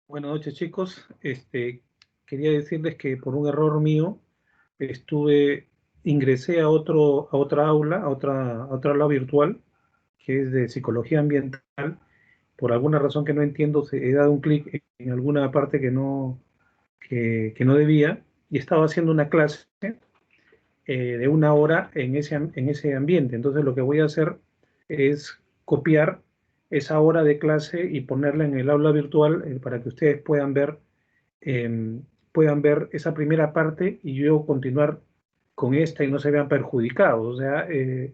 Buenas noches, chicos. Quería decirles que por un error mío ingresé a otra aula, a otra aula virtual, que es de psicología ambiental. Por alguna razón que no entiendo, he dado un clic en alguna parte que no debía y estaba haciendo una clase de una hora en ese ambiente. Entonces lo que voy a hacer es copiar esa hora de clase y ponerla en el aula virtual para que ustedes eh, puedan ver esa primera parte y yo continuar con esta y no se vean perjudicados. O sea, eh,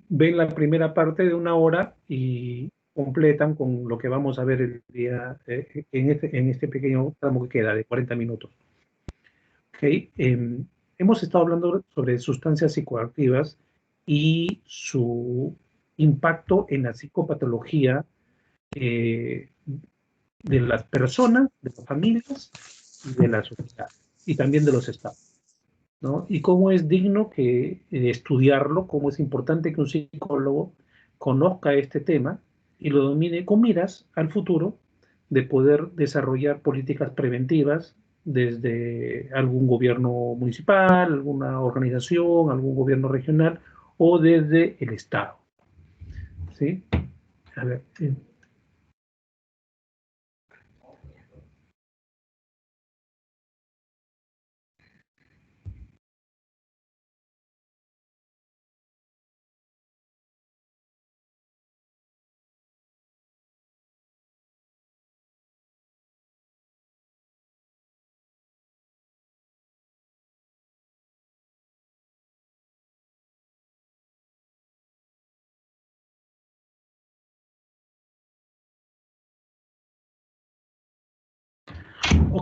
ven la primera parte de una hora y completan con lo que vamos a ver el día en este pequeño tramo que queda de 40 minutos. Okay. Hemos estado hablando sobre sustancias psicoactivas y su impacto en la psicopatología eh, de las personas, de las familias y de la sociedad, y también de los estados, ¿no? Y cómo es digno estudiarlo, cómo es importante que un psicólogo conozca este tema y lo domine con miras al futuro de poder desarrollar políticas preventivas desde algún gobierno municipal, alguna organización, algún gobierno regional o desde el Estado. ¿Sí? A ver,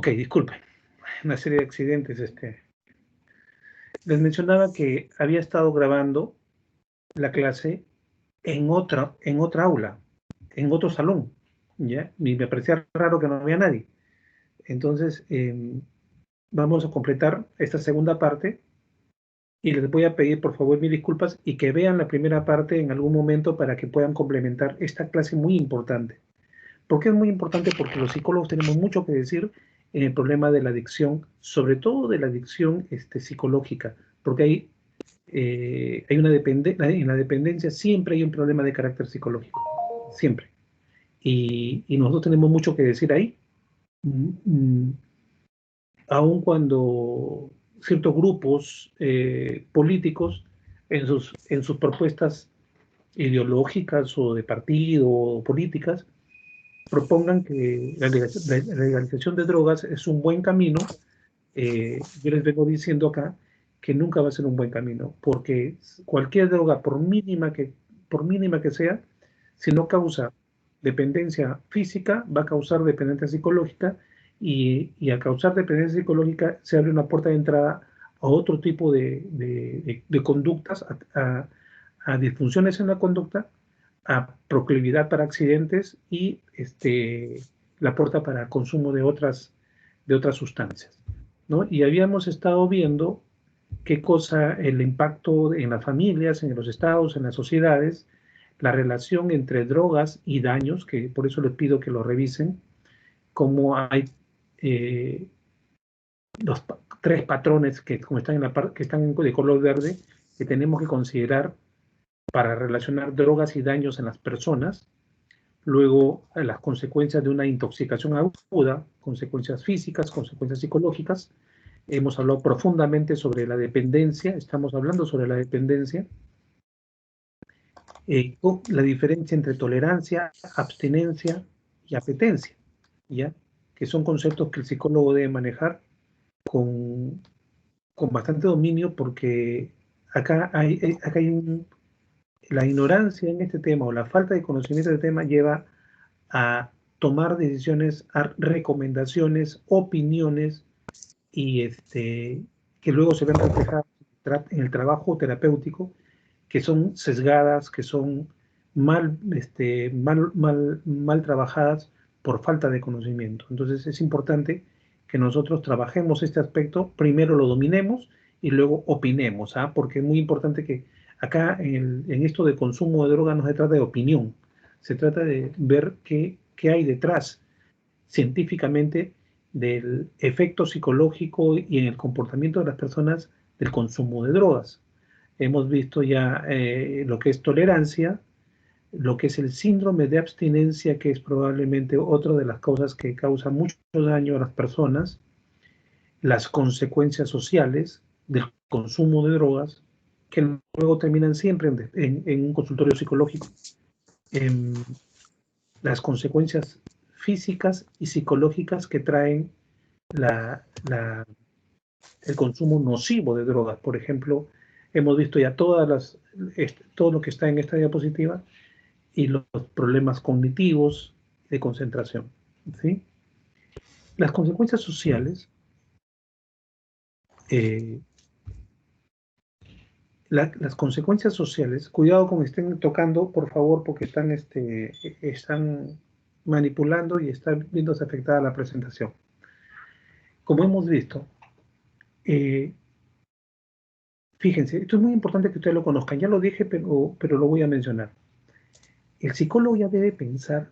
ok, disculpe, una serie de accidentes. Les mencionaba que había estado grabando la clase en otra aula, en otro salón, ¿ya? Y me parecía raro que no había nadie. Entonces, vamos a completar esta segunda parte y les voy a pedir, por favor, mil disculpas y que vean la primera parte en algún momento para que puedan complementar esta clase muy importante. ¿Por qué es muy importante? Porque los psicólogos tenemos mucho que decir en el problema de la adicción, sobre todo de la adicción psicológica, porque hay una dependencia, en la dependencia siempre hay un problema de carácter psicológico, siempre. Y nosotros tenemos mucho que decir ahí, mm, mm, aun cuando ciertos grupos políticos en sus propuestas ideológicas o de partido o políticas propongan que la legalización de drogas es un buen camino. Yo les vengo diciendo acá que nunca va a ser un buen camino, porque cualquier droga, por mínima que sea, si no causa dependencia física, va a causar dependencia psicológica y al causar dependencia psicológica se abre una puerta de entrada a otro tipo de conductas, a disfunciones en la conducta, a proclividad para accidentes y la puerta para consumo de otras sustancias, ¿no? Y habíamos estado viendo qué cosa el impacto en las familias, en los estados, en las sociedades, la relación entre drogas y daños, que por eso les pido que lo revisen, cómo hay eh, los tres patrones que, como están, que están de color verde, que tenemos que considerar para relacionar drogas y daños en las personas. Luego, las consecuencias de una intoxicación aguda, consecuencias físicas, consecuencias psicológicas. Hemos hablado profundamente sobre la dependencia, estamos hablando sobre la dependencia, la diferencia entre tolerancia, abstinencia y apetencia, ¿ya? Que son conceptos que el psicólogo debe manejar con, con bastante dominio porque acá hay la ignorancia en este tema o la falta de conocimiento del tema lleva a tomar decisiones, a recomendaciones, opiniones y que luego se ven reflejadas en el trabajo terapéutico, que son sesgadas, que son mal trabajadas por falta de conocimiento. Entonces es importante que nosotros trabajemos este aspecto, primero lo dominemos y luego opinemos, ¿ah? Porque es muy importante que acá en esto de consumo de droga no se trata de opinión, se trata de ver qué hay detrás. científicamente del efecto psicológico y en el comportamiento de las personas del consumo de drogas. Hemos visto ya lo que es tolerancia, lo que es el síndrome de abstinencia, que es probablemente otra de las causas que causa mucho daño a las personas, las consecuencias sociales del consumo de drogas, que luego terminan siempre en un consultorio psicológico, las consecuencias físicas y psicológicas que traen la, la, el consumo nocivo de drogas. Por ejemplo, hemos visto ya todo lo que está en esta diapositiva y los problemas cognitivos de concentración. ¿Sí? Las consecuencias sociales, eh, las consecuencias sociales, cuidado con estén tocando, por favor, porque están manipulando y está viéndose afectada la presentación. Como hemos visto, eh, fíjense, esto es muy importante que ustedes lo conozcan, ya lo dije, pero lo voy a mencionar. El psicólogo ya debe pensar,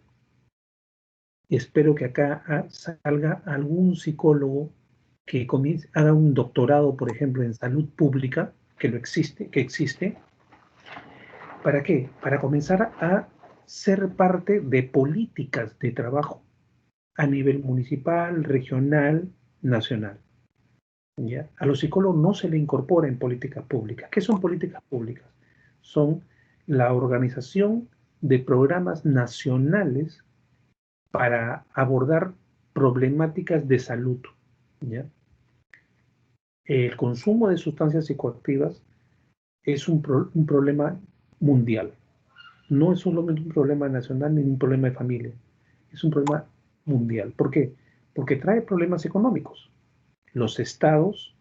y espero que acá salga algún psicólogo que haga un doctorado, por ejemplo, en salud pública, que existe. ¿Para qué? Para comenzar a ser parte de políticas de trabajo a nivel municipal, regional, nacional. ¿Ya? A los psicólogos no se le incorpora en políticas públicas. ¿Qué son políticas públicas? Son la organización de programas nacionales para abordar problemáticas de salud. ¿Ya? El consumo de sustancias psicoactivas es un problema mundial. No es solamente un problema nacional ni un problema de familia. Es un problema mundial. ¿Por qué? Porque trae problemas económicos. Los estados,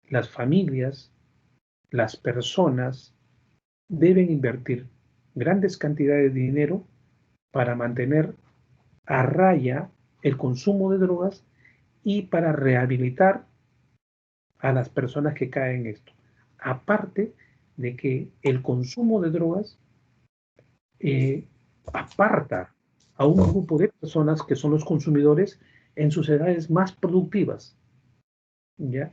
las familias, las personas deben invertir grandes cantidades de dinero para mantener a raya el consumo de drogas y para rehabilitar a las personas que caen en esto. Aparte de que el consumo de drogas aparta a un grupo de personas que son los consumidores en sus edades más productivas, ¿ya?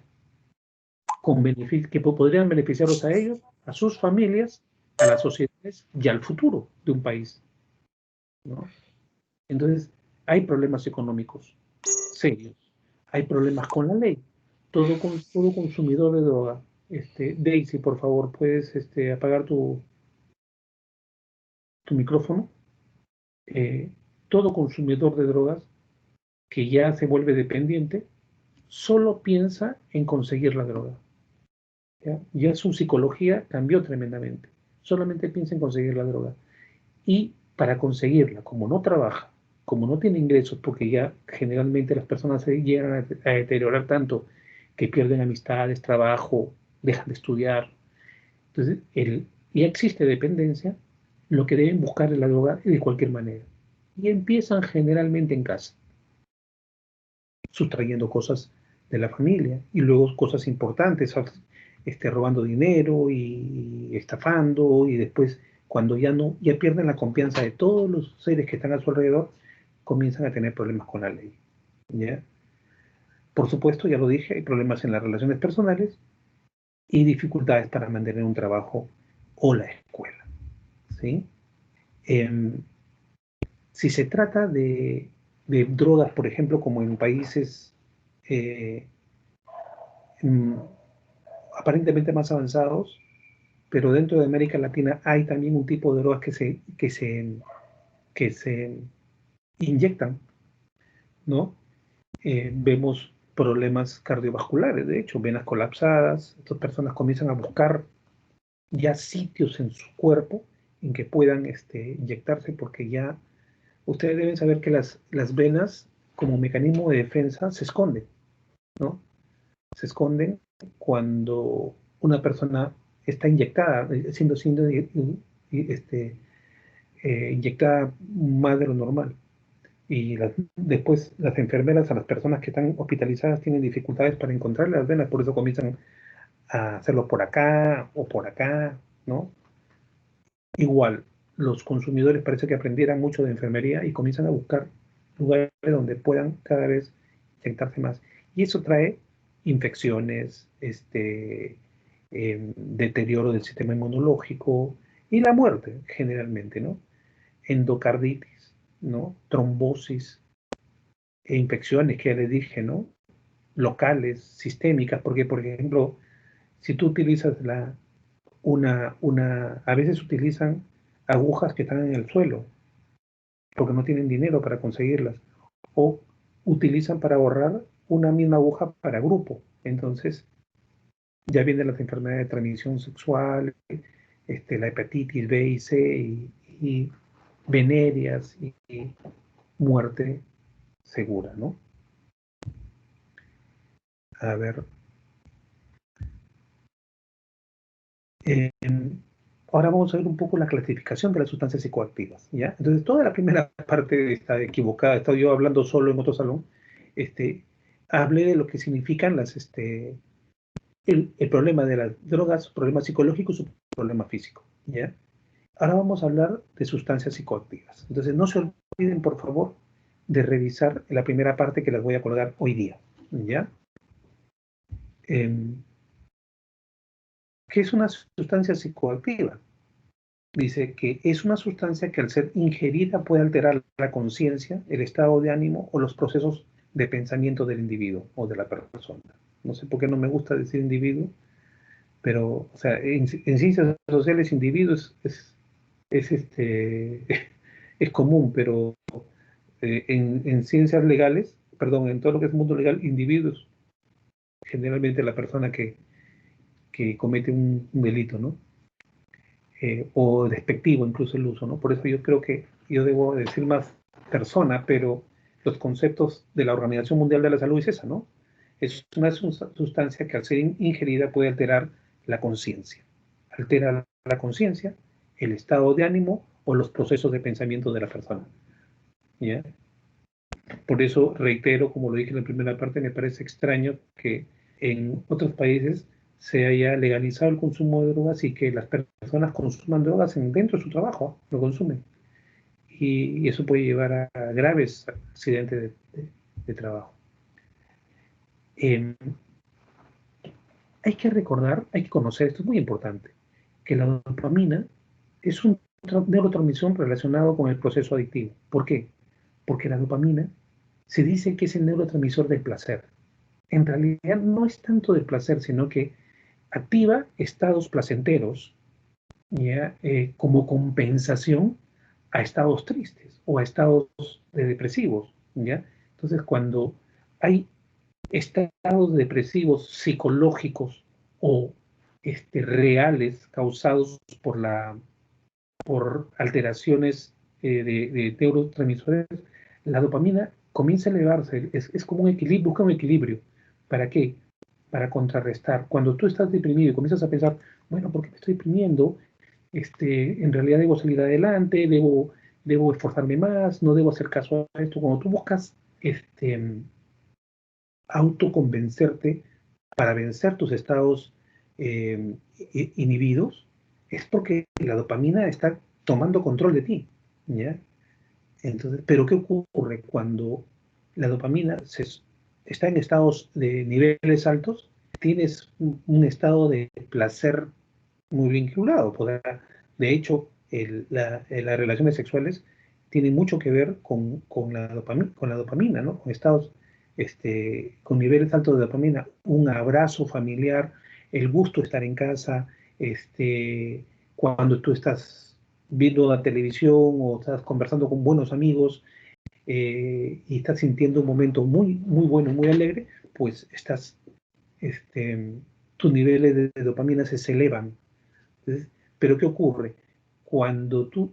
Que podrían beneficiarlos a ellos, a sus familias, a las sociedades y al futuro de un país, ¿no? Entonces, hay problemas económicos serios, hay problemas con la ley. Todo consumidor de droga, Daisy, por favor, puedes apagar tu micrófono. Eh, Todo consumidor de drogas que ya se vuelve dependiente solo piensa en conseguir la droga. Ya su psicología cambió tremendamente. Solamente piensa en conseguir la droga. Y para conseguirla, como no trabaja, como no tiene ingresos, porque ya generalmente las personas se llegan a deteriorar tanto que pierden amistades, trabajo, dejan de estudiar. Entonces, ya existe dependencia, lo que deben buscar es la droga de cualquier manera. Y empiezan generalmente en casa, sustrayendo cosas de la familia y luego cosas importantes, robando dinero y estafando y después cuando ya pierden la confianza de todos los seres que están a su alrededor, comienzan a tener problemas con la ley. ¿Ya? Por supuesto, ya lo dije, hay problemas en las relaciones personales y dificultades para mantener un trabajo o la escuela. ¿Sí? Em, si se trata de drogas, por ejemplo, como en países eh, mm, aparentemente más avanzados, pero dentro de América Latina hay también un tipo de drogas que se inyectan, ¿no? Vemos problemas cardiovasculares, de hecho, venas colapsadas, estas personas comienzan a buscar ya sitios en su cuerpo en que puedan inyectarse porque ya ustedes deben saber que las venas como mecanismo de defensa se esconden, ¿no? Se esconden cuando una persona está inyectada, siendo inyectada más de lo normal. Y después las enfermeras a las personas que están hospitalizadas tienen dificultades para encontrar las venas, por eso comienzan a hacerlo por acá, ¿no? Igual, los consumidores parece que aprendieran mucho de enfermería y comienzan a buscar lugares donde puedan cada vez inyectarse más. Y eso trae infecciones, deterioro del sistema inmunológico y la muerte, generalmente, ¿no? Endocarditis, ¿no? Trombosis e infecciones que ya les dije, ¿no? Locales, sistémicas, porque, por ejemplo, si tú utilizas a veces utilizan agujas que están en el suelo, porque no tienen dinero para conseguirlas, o utilizan para ahorrar una misma aguja para grupo. Entonces, ya vienen las enfermedades de transmisión sexual, la hepatitis B y C, y venerias, y muerte segura, ¿no? A ver. Eh, Ahora vamos a ver un poco la clasificación de las sustancias psicoactivas, ¿ya? Entonces, toda la primera parte está equivocada. He estado yo hablando solo en otro salón. Hablé de lo que significan el problema de las drogas, su problema psicológico y su problema físico, ¿ya? Ahora vamos a hablar de sustancias psicoactivas. Entonces, no se olviden, por favor, de revisar la primera parte que les voy a colgar hoy día, ¿ya? ¿Qué es una sustancia psicoactiva? Dice que es una sustancia que al ser ingerida puede alterar la conciencia, el estado de ánimo o los procesos de pensamiento del individuo o de la persona. No sé por qué no me gusta decir individuo, pero, o sea, en ciencias sociales individuo es, es común, pero en ciencias legales, perdón, en todo lo que es mundo legal, individuos, generalmente la persona que comete un delito, ¿no? O despectivo incluso el uso, ¿no? Por eso yo creo que yo debo decir más persona, pero los conceptos de la Organización Mundial de la Salud es esa, ¿no? Es una sustancia que al ser ingerida puede alterar la conciencia. Altera la conciencia, el estado de ánimo o los procesos de pensamiento de la persona. ¿Ya? Por eso reitero, como lo dije en la primera parte, me parece extraño que en otros países se haya legalizado el consumo de drogas y que las personas consuman drogas dentro de su trabajo, lo consumen. Y eso puede llevar a graves accidentes de trabajo. Eh, Hay que recordar, hay que conocer, esto es muy importante, que la dopamina es un neurotransmisor relacionado con el proceso adictivo. ¿Por qué? Porque la dopamina se dice que es el neurotransmisor del placer. En realidad no es tanto del placer, sino que activa estados placenteros, ¿ya? Como compensación a estados tristes o a estados depresivos, ¿ya? Entonces, cuando hay estados depresivos psicológicos o reales causados por alteraciones de neurotransmisores, la dopamina comienza a elevarse, es como un equilibrio, busca un equilibrio. ¿Para qué? Para contrarrestar. Cuando tú estás deprimido y comienzas a pensar, bueno, ¿por qué me estoy deprimiendo? En realidad debo salir adelante, debo esforzarme más, no debo hacer caso a esto. Cuando tú buscas autoconvencerte para vencer tus estados inhibidos, es porque la dopamina está tomando control de ti, ¿ya? Entonces, pero ¿qué ocurre cuando la dopamina está en estados de niveles altos? Tienes un estado de placer muy vinculado. De hecho, las relaciones sexuales tienen mucho que ver con la dopamina, ¿no? Con estados, con niveles altos de dopamina, un abrazo familiar, el gusto de estar en casa, cuando tú estás viendo la televisión o estás conversando con buenos amigos, y estás sintiendo un momento muy, muy bueno, muy alegre, pues este, tus niveles de dopamina se elevan. Entonces, pero ¿qué ocurre? Cuando tú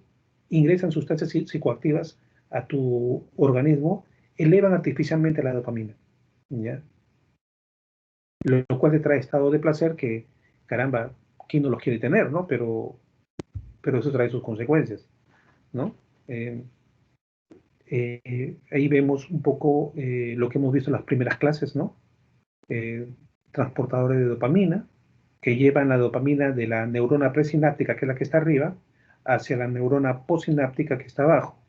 ingresan sustancias psicoactivas a tu organismo, elevan artificialmente la dopamina, ¿ya? Lo cual te trae estado de placer que, caramba, ¿quién no los quiere tener, no? Pero eso trae sus consecuencias, ¿no? Eh, Ahí vemos un poco lo que hemos visto en las primeras clases, ¿no? Transportadores de dopamina, que llevan la dopamina de la neurona presináptica, que es la que está arriba, hacia la neurona postsináptica, que está abajo,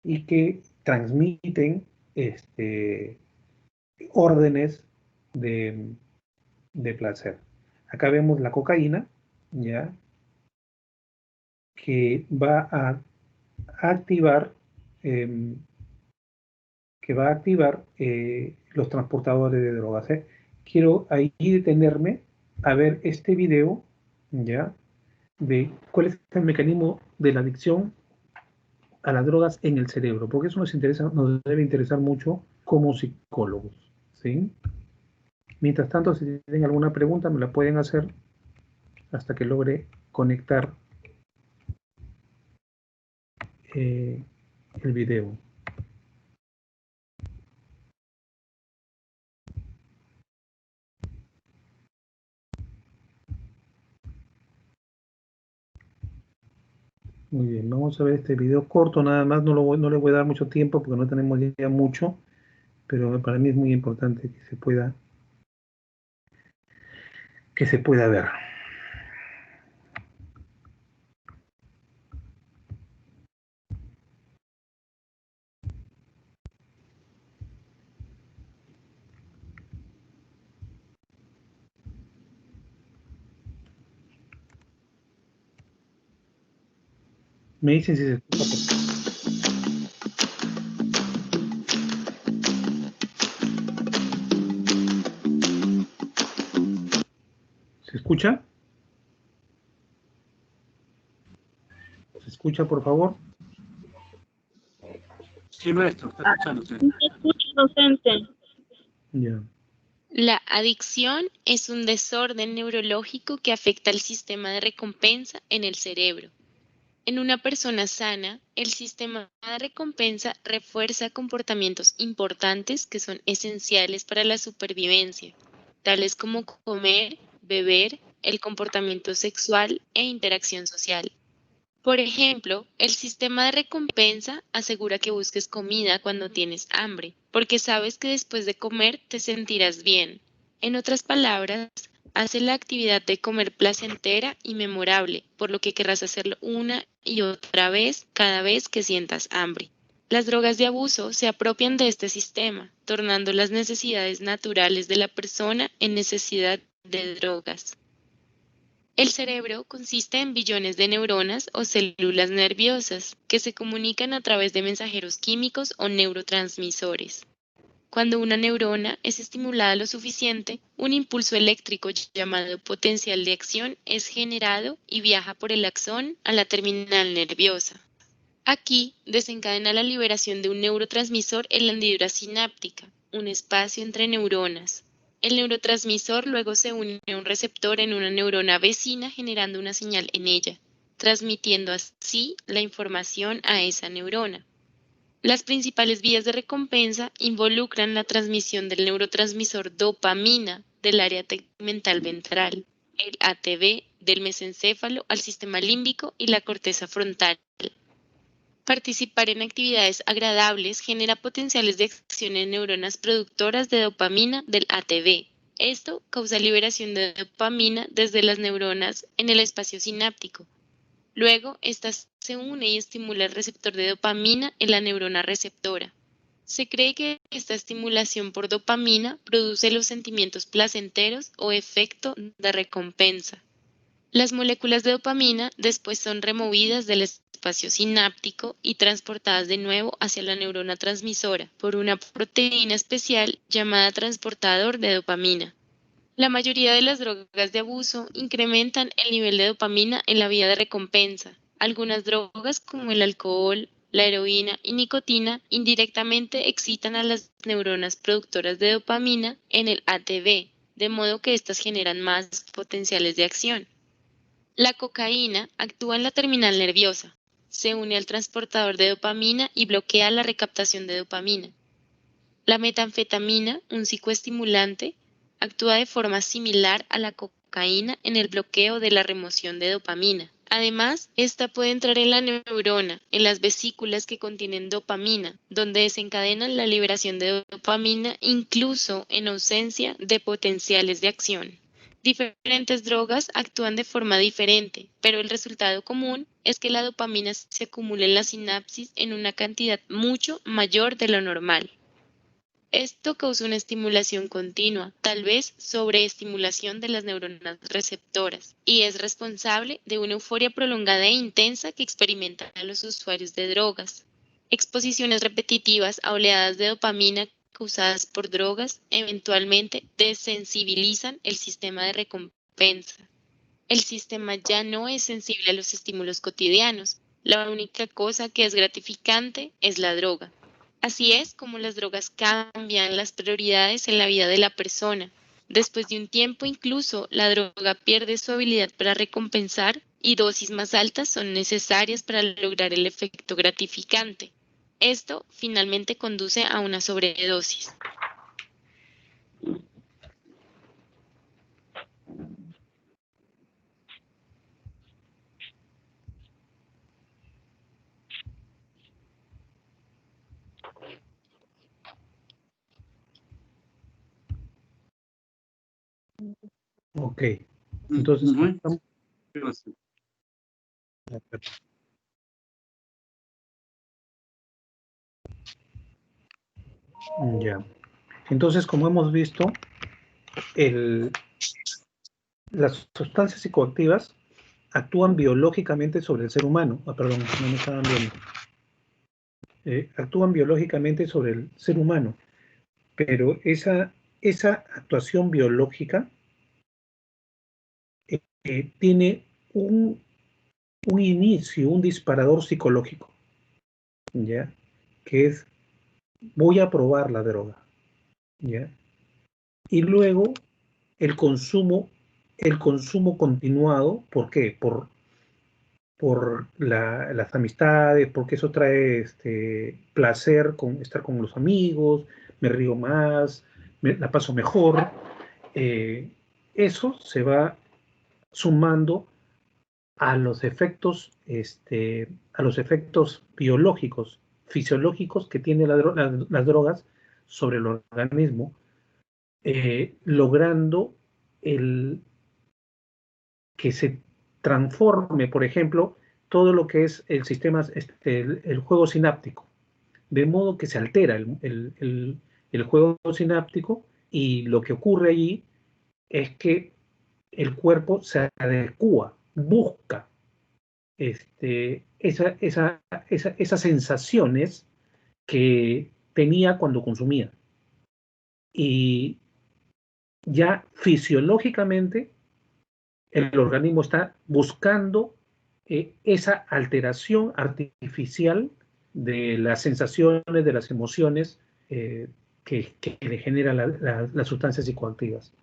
y que transmiten órdenes de placer. Acá vemos la cocaína, ¿ya? Que va a activar, los transportadores de drogas. Quiero ahí detenerme a ver este video, ¿ya? De cuál es el mecanismo de la adicción a las drogas en el cerebro, porque eso nos debe interesar mucho como psicólogos, ¿sí? Mientras tanto, si tienen alguna pregunta, me la pueden hacer hasta que logre conectar el video. Muy bien, vamos a ver este video corto nada más, no le voy a dar mucho tiempo porque no tenemos ya mucho, pero para mí es muy importante que se pueda ver. Me dicen si se escucha. ¿Se escucha? ¿Se escucha, por favor? Sí, maestro, está escuchando usted. Se escucha, docente. Ya. La adicción es un desorden neurológico que afecta el sistema de recompensa en el cerebro. En una persona sana, el sistema de recompensa refuerza comportamientos importantes que son esenciales para la supervivencia, tales como comer, beber, el comportamiento sexual e interacción social. Por ejemplo, el sistema de recompensa asegura que busques comida cuando tienes hambre, porque sabes que después de comer te sentirás bien. En otras palabras, hace la actividad de comer placentera y memorable, por lo que querrás hacerlo una y otra vez cada vez que sientas hambre. Las drogas de abuso se apropian de este sistema, tornando las necesidades naturales de la persona en necesidad de drogas. El cerebro consiste en billones de neuronas o células nerviosas que se comunican a través de mensajeros químicos o neurotransmisores. Cuando una neurona es estimulada lo suficiente, un impulso eléctrico llamado potencial de acción es generado y viaja por el axón a la terminal nerviosa. Aquí desencadena la liberación de un neurotransmisor en la hendidura sináptica, un espacio entre neuronas. El neurotransmisor luego se une a un receptor en una neurona vecina generando una señal en ella, transmitiendo así la información a esa neurona. Las principales vías de recompensa involucran la transmisión del neurotransmisor dopamina del área tegmental ventral, el ATV del mesencéfalo al sistema límbico y la corteza frontal. Participar en actividades agradables genera potenciales de acción en neuronas productoras de dopamina del ATV. Esto causa liberación de dopamina desde las neuronas en el espacio sináptico. Luego, esta se une y estimula el receptor de dopamina en la neurona receptora. Se cree que esta estimulación por dopamina produce los sentimientos placenteros o efecto de recompensa. Las moléculas de dopamina después son removidas del espacio sináptico y transportadas de nuevo hacia la neurona transmisora por una proteína especial llamada transportador de dopamina. La mayoría de las drogas de abuso incrementan el nivel de dopamina en la vía de recompensa. Algunas drogas como el alcohol, la heroína y nicotina indirectamente excitan a las neuronas productoras de dopamina en el ATV, de modo que éstas generan más potenciales de acción. La cocaína actúa en la terminal nerviosa, se une al transportador de dopamina y bloquea la recaptación de dopamina. La metanfetamina, un psicoestimulante, actúa de forma similar a la cocaína en el bloqueo de la remoción de dopamina. Además, esta puede entrar en la neurona, en las vesículas que contienen dopamina, donde desencadenan la liberación de dopamina incluso en ausencia de potenciales de acción. Diferentes drogas actúan de forma diferente, pero el resultado común es que la dopamina se acumula en la sinapsis en una cantidad mucho mayor de lo normal. Esto causa una estimulación continua, tal vez sobreestimulación de las neuronas receptoras, y es responsable de una euforia prolongada e intensa que experimentan los usuarios de drogas. Exposiciones repetitivas a oleadas de dopamina causadas por drogas eventualmente desensibilizan el sistema de recompensa. El sistema ya no es sensible a los estímulos cotidianos. La única cosa que es gratificante es la droga. Así es como las drogas cambian las prioridades en la vida de la persona. Después de un tiempo incluso, la droga pierde su habilidad para recompensar y dosis más altas son necesarias para lograr el efecto gratificante. Esto finalmente conduce a una sobredosis. Ok. Entonces, Ujú. ya. Entonces, como hemos visto, las sustancias psicoactivas actúan biológicamente sobre el ser humano. Perdón, no me estaban viendo. Actúan biológicamente sobre el ser humano, pero esa actuación biológica tiene un inicio, un disparador psicológico, ¿ya? Que es, voy a probar la droga, ¿ya? Y luego el consumo continuado, ¿por qué? Por las amistades, porque eso trae placer con estar con los amigos, me río más, la paso mejor. Eso se va sumando a los efectos, biológicos, fisiológicos que tiene las drogas sobre el organismo, logrando que se transforme, por ejemplo, todo lo que es el sistema, el juego sináptico, de modo que se altera el juego sináptico y lo que ocurre allí es que el cuerpo se adecua, busca esas sensaciones que tenía cuando consumía. Y ya fisiológicamente el organismo está buscando esa alteración artificial de las sensaciones, de las emociones que le generan las sustancias psicoactivas.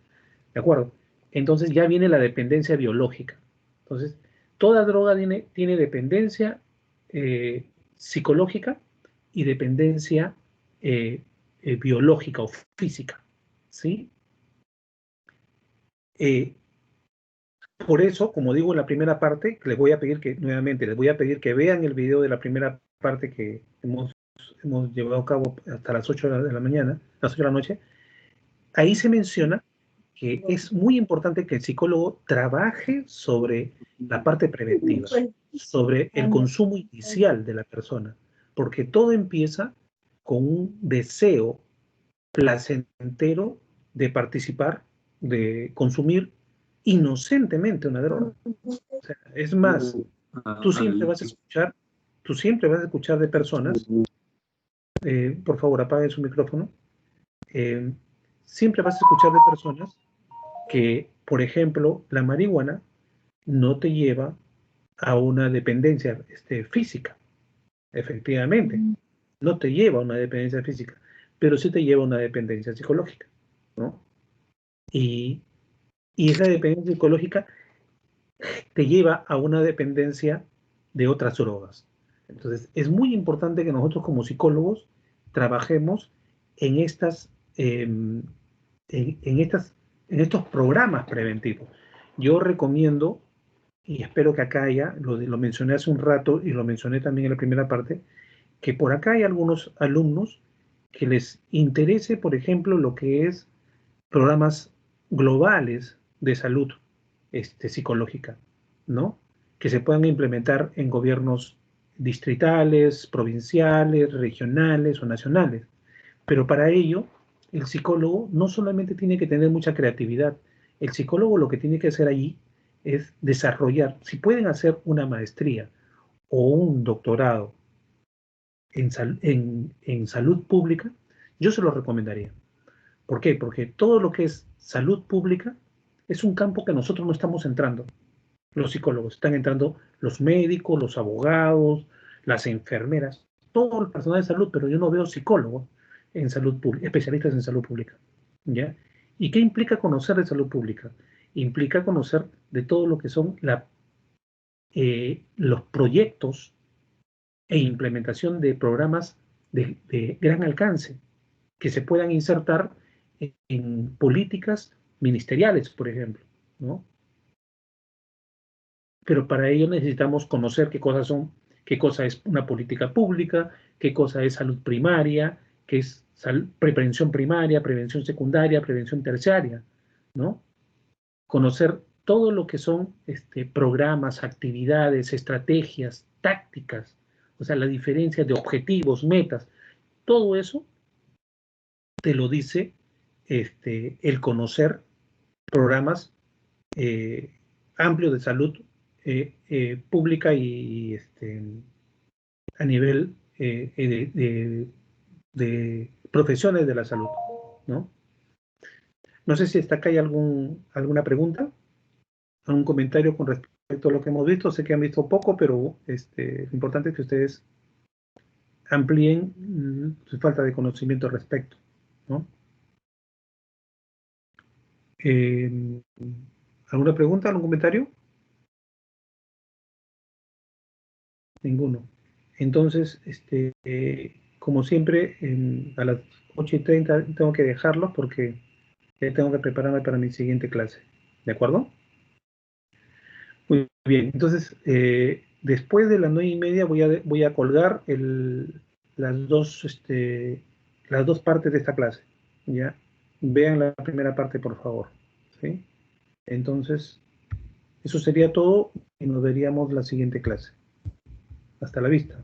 ¿De acuerdo? Entonces ya viene la dependencia biológica. Entonces, toda droga tiene dependencia psicológica y dependencia biológica o física. ¿Sí? Por eso, como digo en la primera parte, les voy a pedir que vean el video de la primera parte que hemos llevado a cabo hasta las 8 de la mañana, las 8 de la noche. Ahí se menciona que es muy importante que el psicólogo trabaje sobre la parte preventiva, sobre el consumo inicial de la persona, porque todo empieza con un deseo placentero de participar, de consumir inocentemente una droga. O sea, es más, tú siempre vas a escuchar de personas, por favor apaguen su micrófono, siempre vas a escuchar de personas que, por ejemplo, la marihuana no te lleva a una dependencia física, efectivamente, no te lleva a una dependencia física, pero sí te lleva a una dependencia psicológica, ¿no? Y, y esa dependencia psicológica te lleva a una dependencia de otras drogas. Entonces, es muy importante que nosotros como psicólogos trabajemos en en estos programas preventivos. Yo recomiendo, y espero que acá haya, lo mencioné hace un rato y lo mencioné también en la primera parte, que por acá hay algunos alumnos que les interese, por ejemplo, lo que es programas globales de salud psicológica, ¿no? que se puedan implementar en gobiernos distritales, provinciales, regionales o nacionales. Pero para ello, el psicólogo no solamente tiene que tener mucha creatividad, el psicólogo lo que tiene que hacer allí es desarrollar, si pueden hacer una maestría o un doctorado en salud pública, yo se lo recomendaría. ¿Por qué? Porque todo lo que es salud pública es un campo que nosotros no estamos entrando. Los psicólogos están entrando, los médicos, los abogados, las enfermeras, todo el personal de salud, pero yo no veo psicólogos en salud pública, especialistas en salud pública. ¿Ya? ¿Y qué implica conocer de salud pública? Implica conocer de todo lo que son los proyectos e implementación de programas de gran alcance que se puedan insertar en políticas ministeriales, por ejemplo, ¿no? Pero para ello necesitamos conocer qué cosa es una política pública, qué cosa es salud primaria, qué es prevención primaria, prevención secundaria, prevención terciaria, ¿no? Conocer todo lo que son programas, actividades, estrategias, tácticas, o sea, la diferencia de objetivos, metas, todo eso te lo dice el conocer programas amplios de salud pública y a nivel de profesiones de la salud, ¿no? No sé si hasta acá hay alguna pregunta, algún comentario con respecto a lo que hemos visto. Sé que han visto poco, pero lo importante es que ustedes amplíen su falta de conocimiento al respecto, ¿no? ¿Alguna pregunta, algún comentario? Ninguno. Entonces, como siempre, a las 8:30 tengo que dejarlos porque ya tengo que prepararme para mi siguiente clase. ¿De acuerdo? Muy bien. Entonces, después de las 9:30 voy a colgar las dos partes de esta clase. ¿Ya? Vean la primera parte, por favor. ¿Sí? Entonces, eso sería todo y nos veríamos la siguiente clase. Hasta la vista.